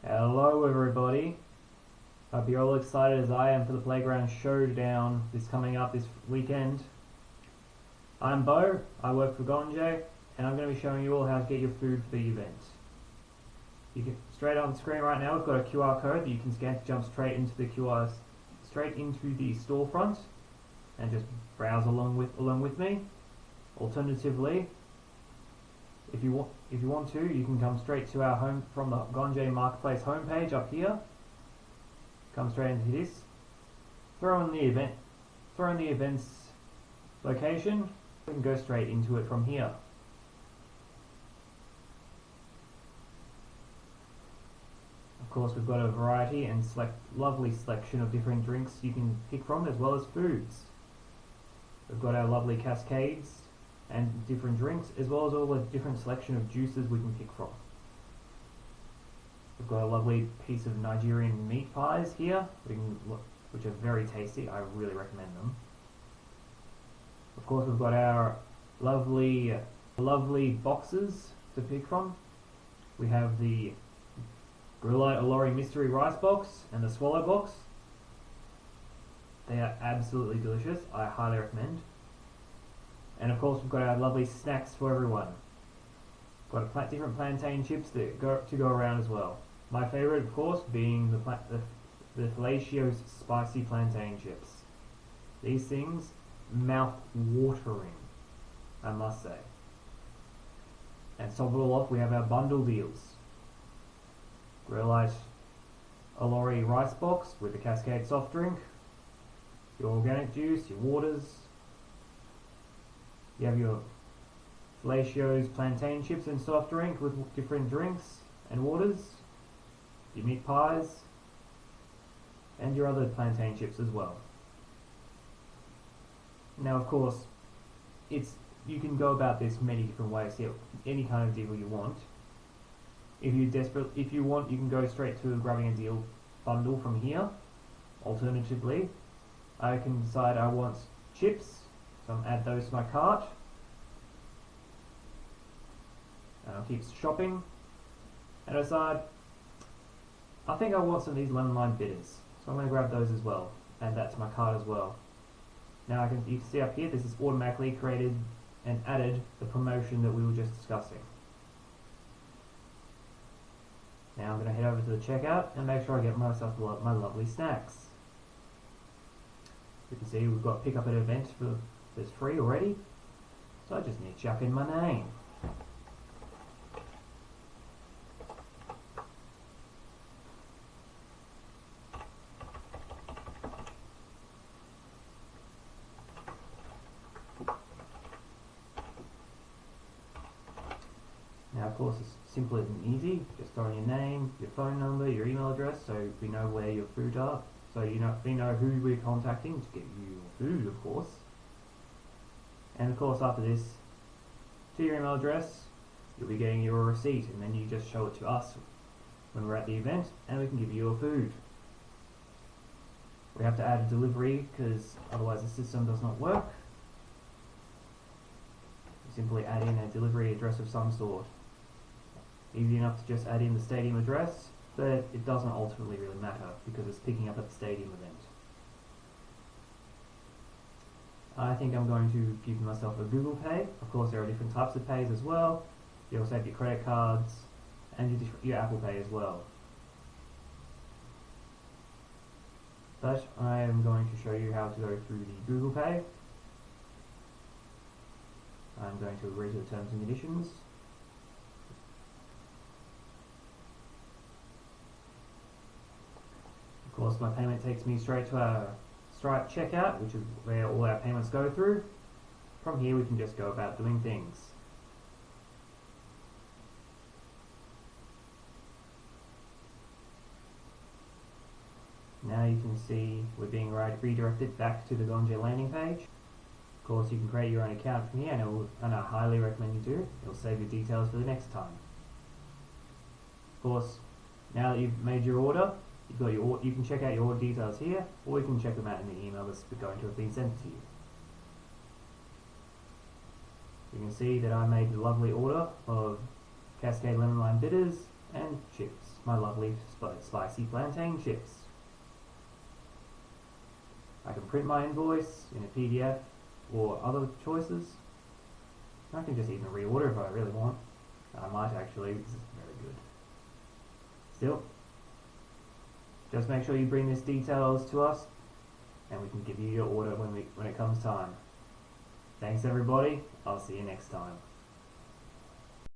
Hello everybody, hope you're all excited as I am for the Playground Showdown this coming up this weekend. I'm Bo, I work for Gonje, and I'm going to be showing you all how to get your food for the event. You can, straight on the screen right now we've got a QR code that you can scan to jump straight into the storefront and just browse along with me. Alternatively, if you want to, you can come straight to our home from the Gonje Marketplace homepage up here. Come straight into this. Throw in the event's location. We can go straight into it from here. Of course, we've got a variety and lovely selection of different drinks you can pick from, as well as foods. We've got our lovely cascades and different drinks, as well as all the different selection of juices we can pick from. We've got a lovely piece of Nigerian meat pies here, which are very tasty. I really recommend them. Of course, we've got our lovely boxes to pick from. We have the Grillite Olori Mystery Rice Box and the Swallow Box. They are absolutely delicious. I highly recommend. And of course, we've got our lovely snacks for everyone. Got different plantain chips that go around as well. My favourite, of course, being the Fellatio's spicy plantain chips. These things, mouth-watering, I must say. And to top it all off, we have our bundle deals. Grillite Olori Rice Box with the Cascade soft drink, your organic juice, your waters. You have your Fellatio's plantain chips and soft drink with different drinks and waters, your meat pies, and your other plantain chips as well. Now, of course, you can go about this many different ways here, any kind of deal you want. If you want, you can go straight to grabbing a deal bundle from here. Alternatively, I can decide I want chips. So I'll add those to my cart. And I'll keep shopping. And decide, I think I want some of these lemon lime bitters. So I'm going to grab those as well. Add that to my cart as well. Now you can see up here, this is automatically created and added the promotion that we were just discussing. Now I'm going to head over to the checkout and make sure I get myself my lovely snacks. You can see we've got pick up at event that's free already, so I just need to chuck in my name. Now, of course, it's simple and easy. Just throw in your name, your phone number, your email address, so we know where your food are. So we know who we're contacting to get you your food, of course. And of course, after this, to your email address, you'll be getting your receipt, and then you just show it to us when we're at the event, and we can give you your food. We have to add a delivery because otherwise the system does not work. You simply add in a delivery address of some sort. Easy enough to just add in the stadium address, but it doesn't ultimately really matter because it's picking up at the stadium event. I think I'm going to give myself a Google Pay. Of course, there are different types of pays as well. You also have your credit cards and your Apple Pay as well. But I am going to show you how to go through the Google Pay. I'm going to agree to the terms and conditions. Of course, my payment takes me straight to our Stripe checkout, which is where all our payments go through. From here we can just go about doing things. Now you can see we're being redirected back to the Gonje landing page. Of course, you can create your own account from here, and I highly recommend you do. It'll save your details for the next time. Of course, now that you've made your order, you can check out your order details here, or you can check them out in the email that's going to have been sent to you. You can see that I made a lovely order of Cascade Lemon Lime Bitters and chips. my lovely spicy plantain chips. I can print my invoice in a PDF or other choices. I can just even reorder if I really want. I might actually, this is very good. Still, just make sure you bring these details to us and we can give you your order when it comes time. Thanks everybody, I'll see you next time.